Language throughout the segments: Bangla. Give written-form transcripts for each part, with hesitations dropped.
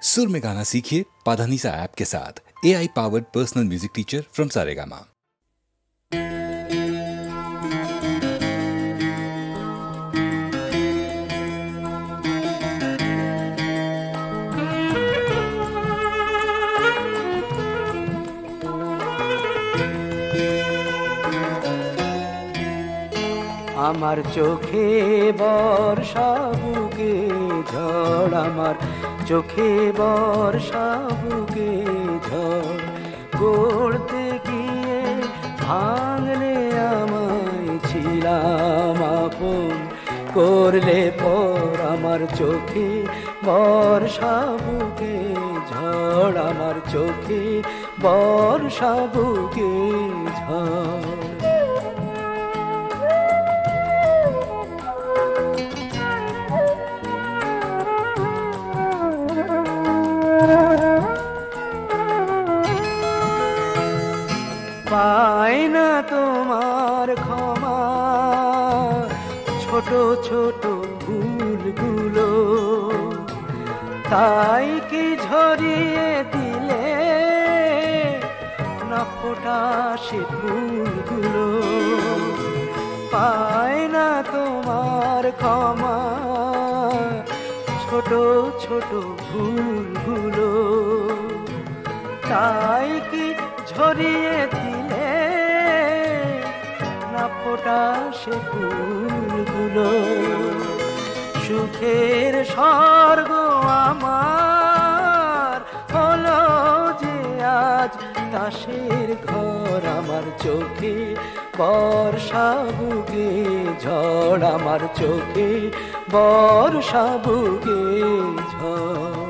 सुर में गाना सीखिए पाधानीसा ऐप के साथ। AI powered personal music teacher from Saregama. আমার চোখে বর্ষা বুকে ঝড়, আমার চোখে বর্ষা বুকে ঝড়, গড়তে গিয়ে ভাঙলে আমায় ছিলাম আপন, করলে পর আমার চোখে বর্ষা বুকে ঝড়, আমার চোখে বর্ষা বুকে ঝড়। পাই না তোমার ক্ষমা ছোট ছোট ভুলগুলো, তাই কি ঝরিয়ে দিলে না ফোটা সে ফুলগুলো। পাই না তোমার ক্ষমা ছোট ছোট ভুলগুলো, তাই কি ঝরিয়ে দিলে না ফোটা সে ফুলগুলো। সুখের স্বর্গ আমার হলো যে আজ তাসের ঘর, আমার চোখে বর্ষা বুকে ঝড়, আমার চোখে বর্ষা বুকে ঝড়।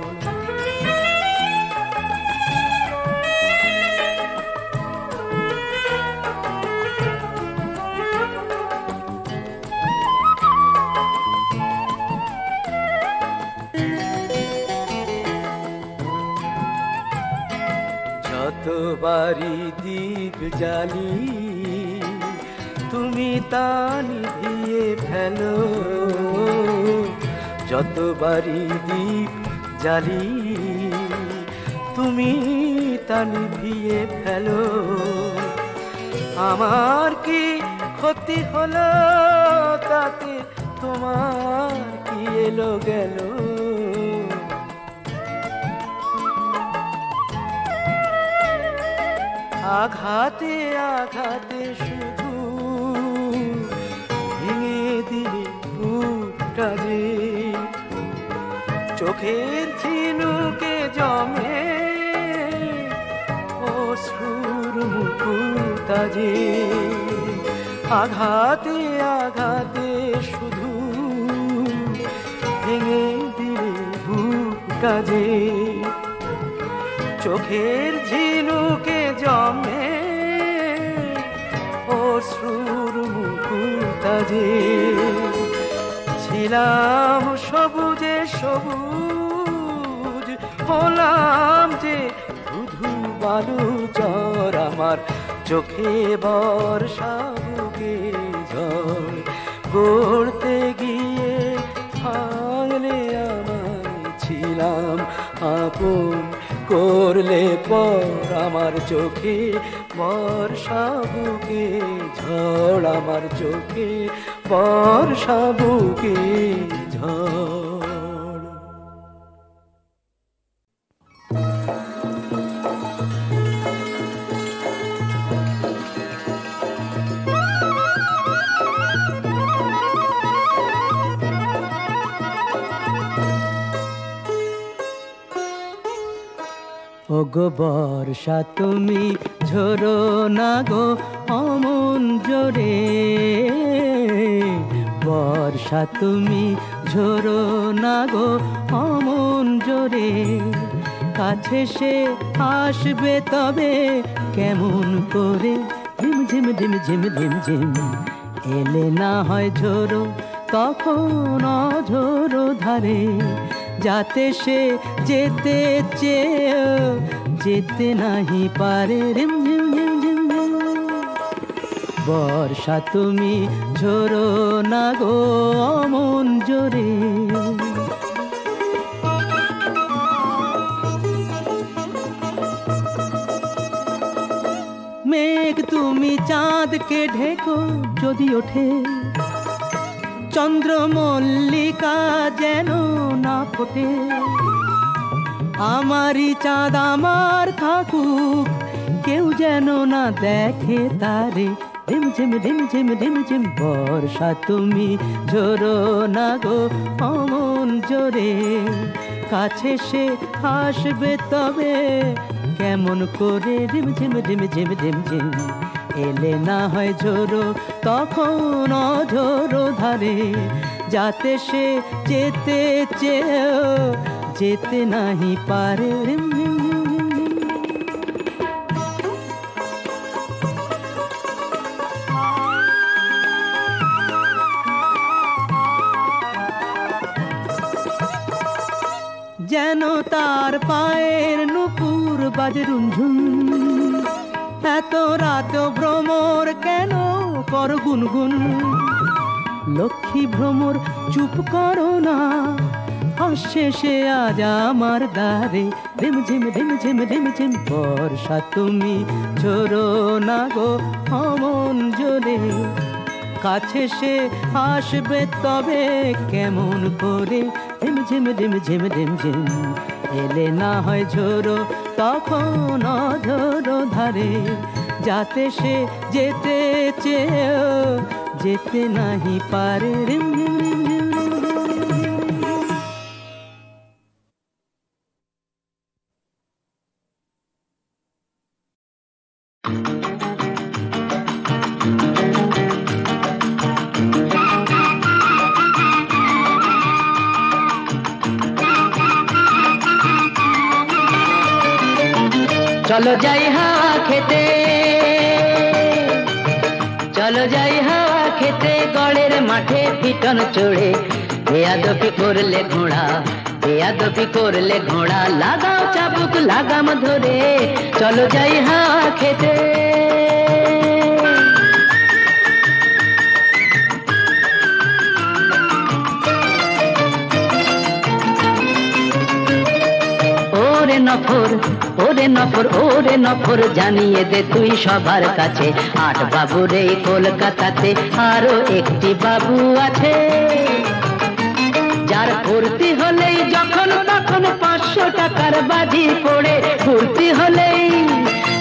যতবারই দীপ জ্বালি তুমি তা নিভিয়ে ফেলো, যতবারই দীপ জ্বালি তুমি তা নিভিয়ে ফেলো। আমার কি ক্ষতি হলো তাতে, তোমার কি এলো গেল। আঘাতে আঘাতে শুধু ভেঙে দিলে বুকটা যে, চোখের ঝিনুকে জমে অশ্রুর মুকুতা যে। আঘাতে আঘাতে শুধু ভেঙে দিলে বুকটা যে, চোখের ঝিনুকে জমে অশ্রুর মুকুতা যে। ছিলাম সবুজে সবুজ, হলাম যে ধুধু বালু চর, আমার চোখে বর্ষা বুকে ঝড়, গড়তে গিয়ে ভাঙলে আমায় ছিলাম আপন, করলে পর আমার চোখে বর্ষা বুকে ঝড়, আমার চোখে বর্ষা বুকে ঝড়। ওগো বর্ষা তুমি ঝরো না গো অমন জোরে, বর্ষা তুমি ঝরো না গো অমন জোরে। কাছে সে আসবে তবে কেমন করে, ঝিম ঝিম ঝিম ঝিম ঝিম ঝিম। এলে না হয় ঝোরো তখন অঝোরো ধারে, যাতে সে যেতে চেয়েও যেতে নাহি পারে। রিম ঝিম ঝিম ঝিম ঝিম। বর্ষা তুমি ঝরো না গো অমন জোরে। চাঁদকে ঢেকো যদি ওঠে, চন্দ্রমল্লিকা যেন না ফোটে। আমারই চাঁদ আমার থাকুক, কেউ যেন না দেখে তারে। ঝিমঝিম ঝিমঝিম ঝিমঝিম বর্ষা তুমি ঝোরো না গো অমন জোরে। কাছে সে আসবে তবে কেমন করে, ঝিমঝিম ঝিমঝিম ঝিমঝিম। এলে না হয় ঝোরো তখন অঝোরো ধারে, যাতে সে যেতে চেয়েও যেতে নাহি পারে। যেন তার পায়ের নুপুর বাজে রুনঝুন, এত রাত ভ্রমর কেন কর গুনগুন। লক্ষ্মী ভ্রমর চুপ করো না, আসছে সে আজ আমার দ্বারে। ঝিমঝিম ঝিমঝিম ঝিমঝিম বর্ষা তুমি ঝোরো না গো অমন জোরে। কাছে সে আসবে তবে কেমন করে, ঝিমঝিম ঝিমঝিম ঝিমঝিম। এলে না হয় ঝোরো তখন অঝোরো ধারে, যাতে সে যেতে চেয়েও যেতে নাহি পারে। চলো যাই হাওয়া খেতে, চলো যাই হাওয়া খেতে, গড়ের মাঠে পিটন চড়ে। বেয়াদবি করলে ঘোড়া, বেয়াদবি করলে ঘোড়া, লাগাও চাবুক লাগাম ধরে। চলো যাই হাওয়া খেতে। ওরে নফর, ওরে নফর, ওরে নফর, জানিয়ে দে তুই সবার কাছে, 8 বাবুর এই কলকাতাতে আরো একটি বাবু আছে। যার ফুর্তি হলেই যখন তখন 500 টাকার বাজি পড়ে। ফুর্তি হলেই,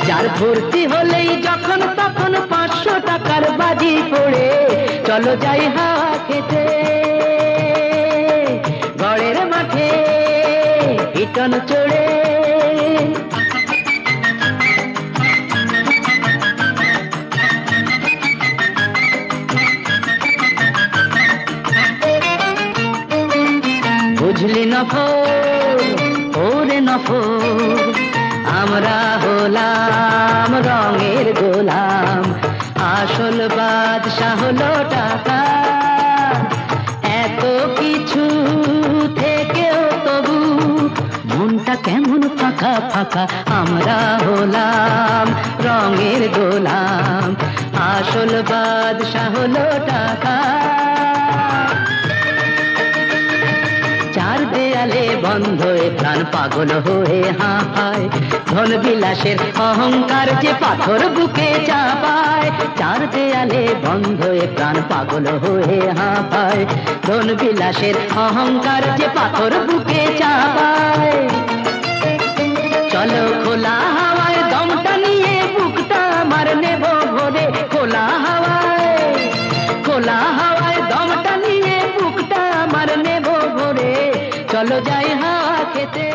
যার ফুর্তি হলেই যখন তখন 500 টাকার বাজি পড়ে। চলো যাই হাওয়া খেতে, গড়ের মাঠে পিটন চড়ে। বুঝলি নফর, ওরে নফর, আমরা হলাম রঙের গোলাম, আসল বাদশা হলো টাকা। এত কিছু থেকেও তবু মনটা কেমন ফাঁকা ফাঁকা। আমরা হলাম রঙের গোলাম, আসল বাদশা হলো টাকা। চার দেয়ালে বন্ধ এ প্রাণ পাগল হয়ে হাঁপায়, ধন বিলাসের অহংকার যে পাথর বুকে চাপায়। চার দেয়ালে বন্ধ এ প্রাণ পাগল হয়ে হাঁপায়, ধন বিলাসের অহংকার যে পাথর বুকে চাপায়। চলো খোলা হাওয়ায় দমটা নিয়ে বুকটা আমার নেব ভরে। খোলা হাওয়ায়, খোলা হাওয়ায় দমটা নিয়ে বুকটা আমার নেব ভরে। চলো যাই হাওয়া খেতে।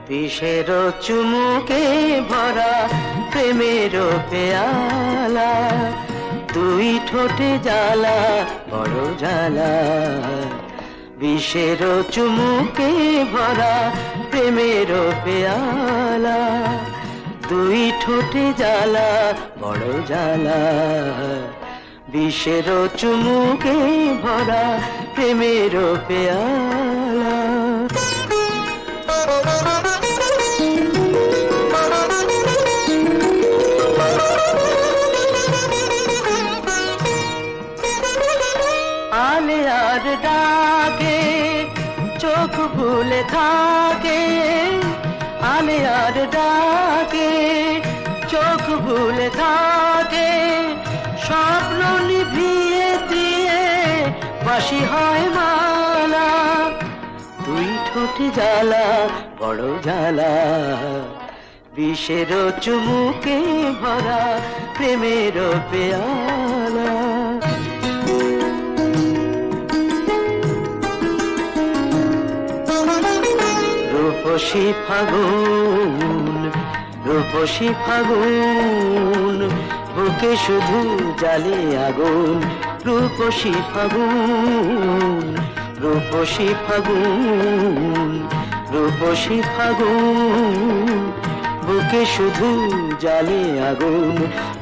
বিষেরো চুমুকে ভরা প্রেমেরো পেয়ালা, দুই ঠোঁটে জ্বালা বড় জ্বালা। বিষেরো চুমুকে ভরা প্রেমেরো পেয়ালা, দুই ঠোঁটে জ্বালা বড় জ্বালা, বিষের চুমুকে ভরা প্রেমের পেয়ালা। আলে আর ডাকে চোখ ভুলে থাকে, আলে আর ডাকে চোখ ভুলে থাকে, স্বপ্ন নিভিয়ে দিয়ে বাসি হয় মালা। দুই ঠোঁটে জ্বালা বড় জ্বালা, বিষের চুমুকে ভরা প্রেমের পেয়ালা। রূপসী ফাগুন, রূপসী ফাগুন, বুকে শুধু জ্বালে আগুন। রূপসী ফাগুন, রূপসী ফাগুন, রূপসী ফাগুন, বুকে শুধু জ্বালে আগুন।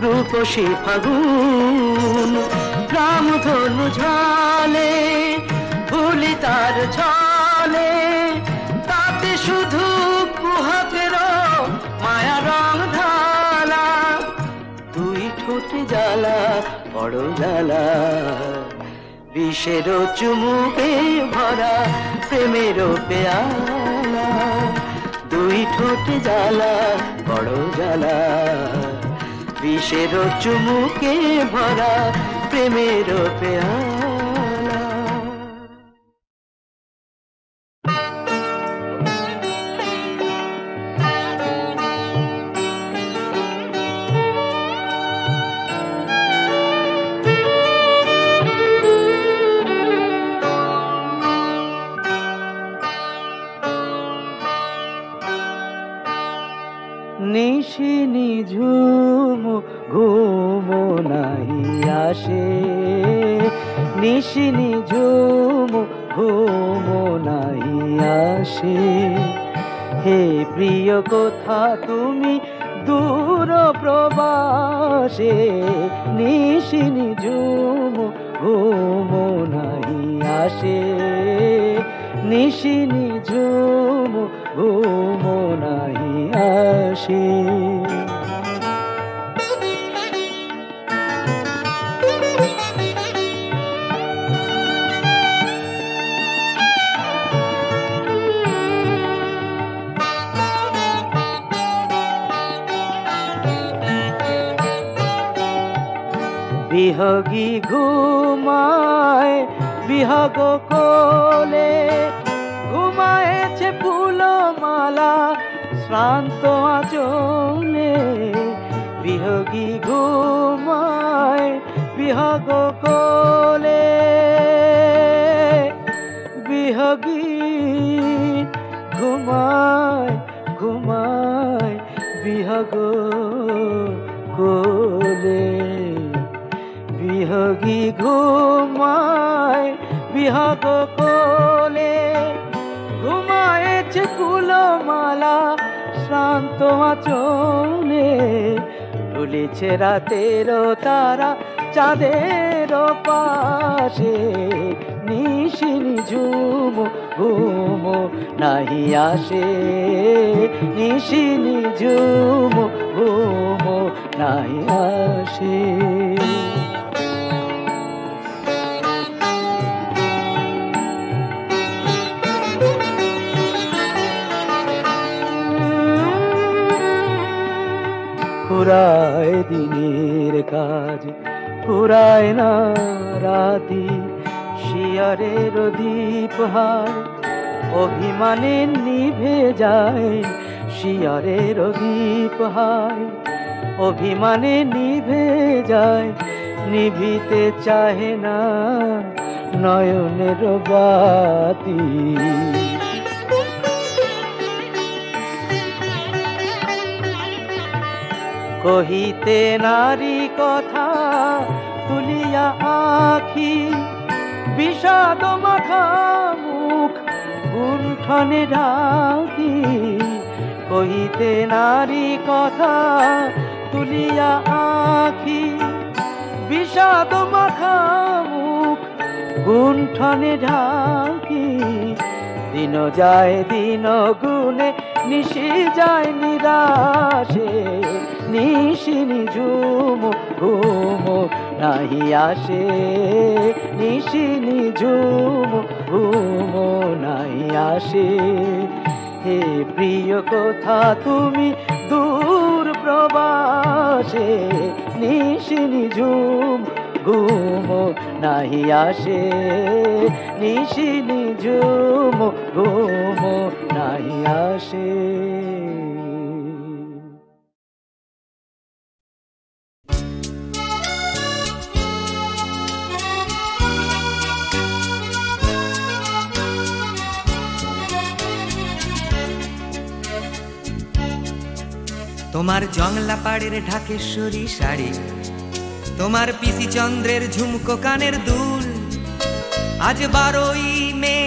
রূপসী ফাগুন, রামধনু ঝালে ভুলি তার ছলে, তাতে শুধু কুহকের মায়া রং ঢালা। দুই ঠোঁটে জ্বালা বড় জ্বালা, বিষের চুমুকে ভরা প্রেমের পেয়ালা। দুই ঠোঁটে জ্বালা বড় জ্বালা, বিষের চুমুকে ভরা প্রেমের পেয়ালা। নিশি নিঝুম ঘুম নাই আসে, নিশি নিঝুম ঘুম নাই আসে। হে প্রিয় কোথা তুমি দূর প্রবাসে, নিশি নিঝুম ঘুম নাই আসে, নিশি নিঝুম ঘুম নাই আসে। বিহগী ঘুমায় বিহগ কোলে, ঘুমায়েছে ফুলমালা শ্রান্ত আঁচলে। বিহগী ঘুমায় বিহগ কোলে, বিহগী ঘুমায় ঘুমায় বিহগ কোলে। বিহগী ঘুমায় বিহগ কোলে, ঘুমায়েছে ফুলমালা শ্রান্ত আঁচলে। ঢুলেছে রাতের তারা চাঁদের পাশে, নিশি নিঝুম ঘুম নাহি আসে, নিশি নিঝুম ঘুম নাহি আসে। ফুরায় দিনের কাজ ফুরায় না রাতি, শিয়ারের দীপহার অভিমানে নিভে যায়, শিয়ারের দীপহার অভিমানে নিভে যায়। নিভিতে চাহে না নয়নের বাতি, কহিতে নারী কথা তুলিয়া আখি, বিষাদ মাখা মুখ গুণ্ঠনে ঢাকি। কহিতে নারী কথা তুলিয়া আঁখি, বিষাদ মাখা মুখ গুণ্ঠনে ঢাকি। দিন যায় দিন গুণে নিশি যায় নিরাশে, নিশি নিঝুম ঘুম নাহি আসে, নিশি নিঝুম ঘুম নাহি আসে। হে প্রিয় কোথা তুমি দূর প্রবাসে, নিশি নিঝুম ঘুম নাহি আসে, নিশি নিঝুম ঘুম নাহি আসে। তোমার জংলা পাড়ের ঢাকেশ্বরী শাড়ি, তোমার পিসি চন্দ্রের ঝুমকো কানের দুল, আজ 12ই মে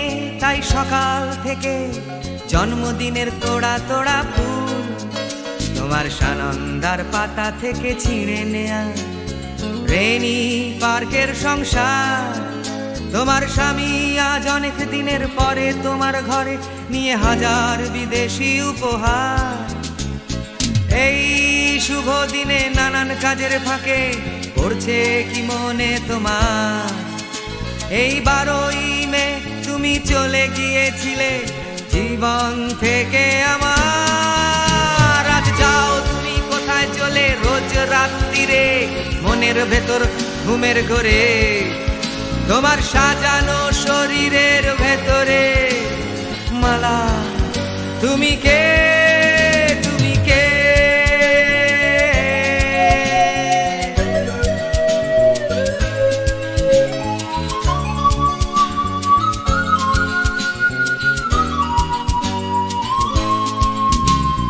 তাই সকাল থেকে জন্মদিনের তোড়া তোড়া ফুল। তোমার সানন্দার পাতা থেকে ছিঁড়ে নেয়া রেনি পার্কের সংসার, তোমার স্বামী আজ অনেক দিনের পরে তোমার ঘরে নিয়ে হাজার বিদেশি উপহার। এই শুভ দিনে নানান কাজের ফাঁকে পড়ছে কি মনে তোমার, এই 12ই মে তুমি চলে গিয়েছিলে জীবন থেকে আমার। আজ যাও তুমি কোথায় চলে রোজ রাত্রিরে মনের ভেতর ঘুমের ঘরে, তোমার সাজানো শরীরের ভেতরে মালা তুমি কে, তুমি কে?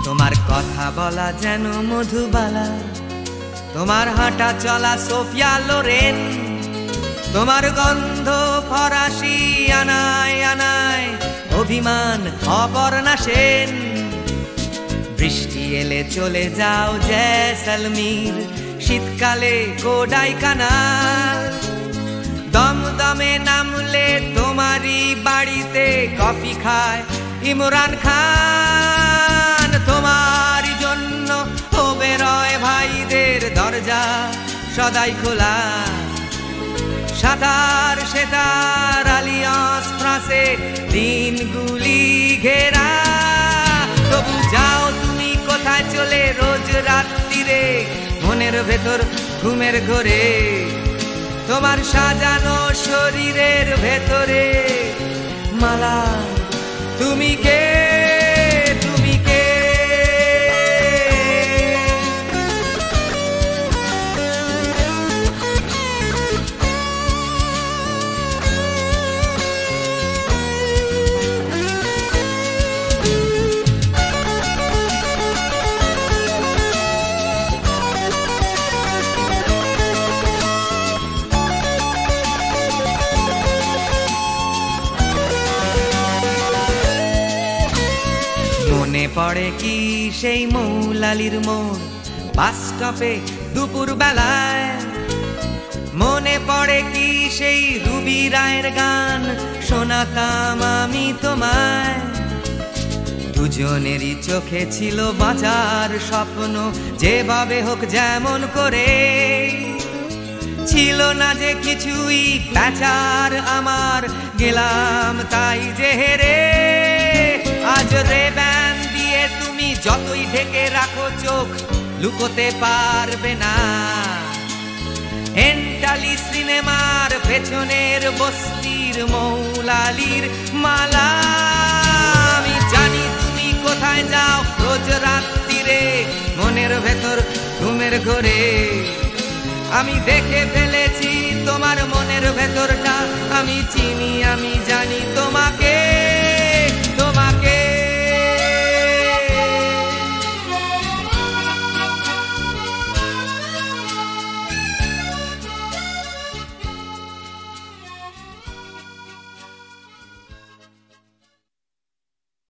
তোমার কথা বলা যেন মধুবালা, তোমার হাঁটা চলা সোফিয়া লোরেন, তোমার গন্ধ ফরাসি আনায় আনায় অভিমান অপর্ণা সেন। বৃষ্টি এলে চলে যাও জয়সলমীর, শীতকালে কোডাই কানাল, দমদমে নামলে তোমারই বাড়িতে কফি খায় ইমরান খান। তোমার জন্য ওবেরয় ভাইদের দরজা সদাই খোলা, সাঁতার সেতার আলিয়ান্স ফ্রাঁসে দিনগুলি ঘেরা। তবু যাও তুমি কোথায় চলে রোজ রাত্রিরে মনের ভেতর ঘুমের ঘরে, তোমার সাজানো শরীরের ভেতরে মালা তুমি কে, তুমি কে? মনে পড়ে কি সেই মৌলালির মোড় বাস স্টপে দুপুর বেলায়, মনে পড়ে কি সেই রুবি রায়ের গান শোনাতাম আমি তোমায়। দুজনেরই চোখে ছিল বাঁচার স্বপ্ন, যেভাবে হোক যেমন করে, ছিল না যে কিছুই বেচার আমার, গেলাম তাই যে হেরে। আজ রেব্যান দিয়ে তুমি যতই ঢেকে রাখো চোখ লুকোতে পারবে না, এন্টালি সিনেমার পেছনের বস্তির মৌলালির মালা। আমি জানি তুমি কোথায় যাও রোজ রাত্রিরে মনের ভেতর ঘুমের ঘরে, আমি দেখে ফেলেছি তোমার মনের ভেতরটা, আমি চিনি আমি জানি তোমাকে।